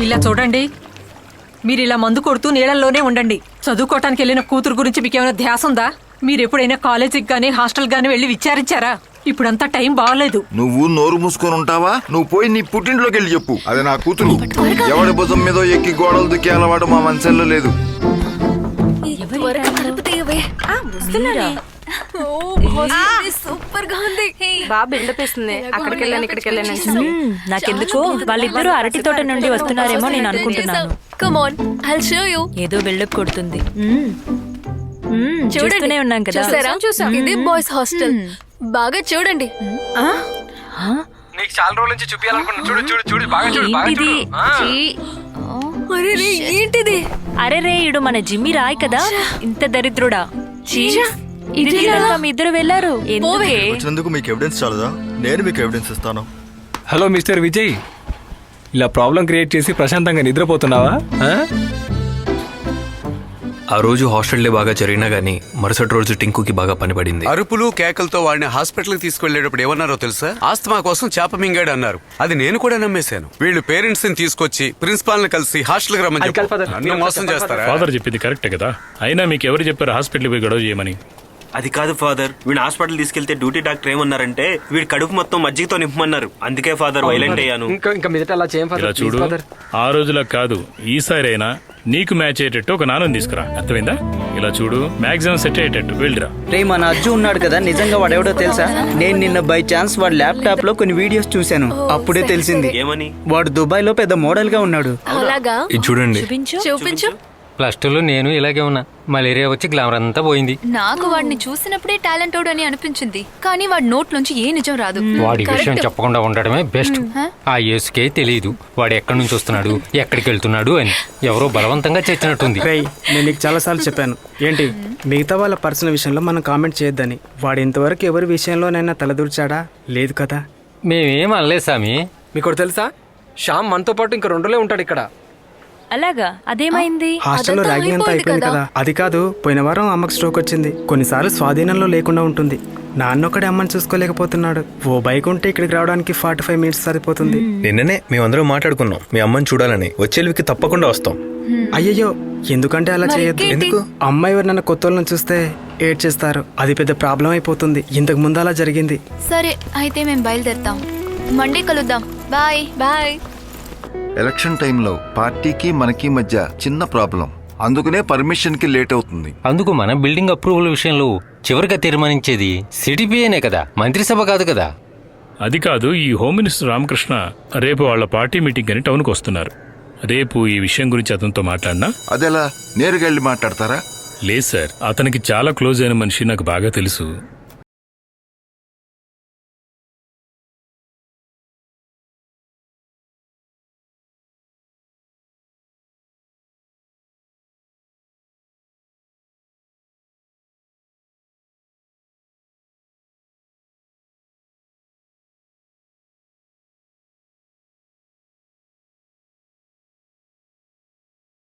ఇలా చూడండి, మీరు ఇలా మందు కొడుతూ నీళ్ళల్లోనే ఉండండి. చదువుకోవటానికి వెళ్ళిన కూతురు గురించి మీకేమైనా ధ్యాస ఉందా? మీరు ఎప్పుడైనా కాలేజీకి గానీ హాస్టల్ గానీ వెళ్ళి విచారించారా? ఇప్పుడంతా టైం బాగలేదు. నువ్వు నోరు మూసుకొని ఉంటావా? నువ్వు పోయి నీ పుట్టింట్లోకి వెళ్ళి చెప్పు. అది నా కూతురు. ఎవడి భుజం మీద ఎక్కి గోడలు దుక్కి అలవాటు మా మనసులో లేదు. సూపర్ గా ఉంది. బాగా బిల్డప్ ఇస్తుంది. అక్కడికి వెళ్ళాను ఇక్కడికి వెళ్ళాను. నాకెందుకు వాళ్ళిద్దరూ అరటి తోట నుండి వస్తున్నారేమో నేను అనుకుంటున్నాను. Come on, I'll show you. ఏదో బిల్డప్ కొడుతుంది. చూస్తూనే ఉన్నాం కదా. చూసారా? ఇది బాయ్స్ హాస్టల్. బాగా చూడండి. నీకు చాలా రోజుల నుంచి చూపియాలనుకున్నా. చూడు చూడు చూడు, బాగా చూడు, బాగా చూడు. అరే ఏంటిది? అరే రే, ఇడు మన జిమ్మి రాయ్ కదా, ఇంత దరిద్రుడా. మీ ఇద్దరు వెళ్ళారు. వచ్చినందుకు మీకు ఎవిడెన్స్ చాలదా? నేను మీకు ఎవిడెన్స్ ఇస్తాను. హలో మిస్టర్ విజయ్, ఇలా ప్రాబ్లం క్రియేట్ చేసి ప్రశాంతంగా నిద్రపోతున్నావా? ఆ రోజు హాస్టల్లో బాగా జరిగినా గానీ మరుసటి రోజు టింకుకి బాగా పనిపడింది. అరుపులు కేకలతో వాడిని హాస్పిటల్కి తీసుకెళ్లేటప్పుడు ఏమన్నారో తెలుసా? ఆస్తమా కోసం చేప మింగాడు అన్నారు. అది నేను కూడా నమ్మేశాను. వీళ్ళు పేరెంట్స్ ని తీసుకొచ్చి ప్రిన్సిపాల్ ని కలిసి హాస్టల్ కి రమ్మని చెప్పారు. నన్ను మోసం చేస్తారా? ఫాదర్ చెప్పింది కరెక్టే కదా. అయినా మీకు ఎవరు చెప్పారు హాస్పిటల్ పోయి గొడవ చేయమని? అది కాదు ఫాదర్, వీడు హాస్పిటల్ తీసుకెళ్తే డ్యూటీ డాక్టర్ ఏమన్నారంటే వీడి కడుపు మొత్తం మజ్జిగతో నింపమన్నారు. అందుకే ఫాదర్ వైలెంట్ అయ్యాను. ఇలా చూడు, ఆ రోజులా కాదు, ఈసారి అయినా నీకు మ్యాచ్ అయ్యేటట్టు ఒక నాన్నని తీసుకురా. అర్థమైందా? ఇలా చూడు, మాక్సిమం సెట్ అయ్యేటట్టు వెళ్ళిరా. రే, మన అజ్జు ఉన్నాడు కదా, నిజంగా వాడెవడో తెలుసా? నేను నిన్న బై ఛాన్స్ వాడు ల్యాప్టాప్ లో కొన్ని వీడియోస్ చూశాను. అప్పుడే తెలిసింది ఏమని. వాడు దుబాయ్ లో పెద్ద మోడల్ గా ఉన్నాడు. అలాగా? ఇది చూడండి. చూపించు. +2 లో నేను ఇలాగే ఉన్నా. మలేరియా వచ్చి గ్లామర్ అంతా పోయింది. నాకు వాడిని చూసినప్పుడే టాలెంటెడ్ అని అనిపించింది, కానీ వాడి నోట్ నుంచి ఏ నిజం రాదు. వాడి విషయం చెప్పకుండా ఉండడమే బెస్ట్. ఆ యేసుకే తెలియదు వాడు ఎక్కడి నుంచి వస్తున్నాడు, ఎక్కడికి వెళ్తున్నాడు అని. ఎవరో బలవంతంగా చేర్చినట్టుంది. నేను నీకు చాలా సార్లు చెప్పాను ఏంటి, మిగతా వాళ్ళ పర్సనల్ విషయంలో మనం కామెంట్ చేయొద్దని. వాడు ఇంతవరకు ఎవరి విషయంలోనైనా తలదూర్చాడా? లేదు కదా. మేమేం అనలేదు సామి. మీకు తెలుసా, శ్యామ్ మనతో పాటు ఇంకా 2 ఉంటాడు ఇక్కడ. అలాగా? అదేమైంది? హాస్టల్లో ర్యాగింగ్ అంతా అయిపోయింది కదా. అది కాదు, పోయిన వారం అమ్మకి స్ట్రోక్ వచ్చింది. కొన్నిసార్లు స్వాధీనంలో లేకుండా ఉంటుంది. నాన్నొక్కడే అమ్మని చూసుకోలేకపోతున్నాడు. ఓ బైక్ ఉంటే ఇక్కడికి రావడానికి 45 మినిట్స్ సరిపోతుంది. నిన్ననే మేమందరం మాట్లాడుకున్నాం, మీ అమ్మని చూడాలని. వచ్చేళ్ళకి తప్పకుండా వస్తాం. అయ్యయ్యో, ఎందుకంటే అలా చేయొద్దు. ఎందుకు? అమ్మాయి ఎవరు నన్ను కొత్త వాళ్ళని చూస్తే ఏడ్ చేస్తారు. అది పెద్ద ప్రాబ్లం అయిపోతుంది. ఇంతకు ముందు అలా జరిగింది. సరే అయితే మేము బయలుదేరుతాం. మండే కలుద్దాం. Bye bye. ఎలక్షన్ టైంలో పార్టీకి మనకి మధ్య చిన్న ప్రాబ్లం. అందుకనే పర్మిషన్ కి లేట్ అవుతుంది. అందుకు మన బిల్డింగ్ అప్రూవల్ విషయంలో చివరిగా తీర్మానించేది సిడిపిఏనే కదా, మంత్రిసభ కాదు కదా. అది కాదు, ఈ హోమ్ మినిస్టర్ రామకృష్ణ రేపు వాళ్ళ పార్టీ మీటింగ్ అని టౌన్కి వస్తున్నారు. రేపు ఈ విషయం గురించి అతనితో మాట్లాడినా? అదెలా, నేరుగా వెళ్ళి మాట్లాడతారా? లేదు సార్, అతనికి చాలా క్లోజ్ అయిన మనిషి నాకు బాగా తెలుసు.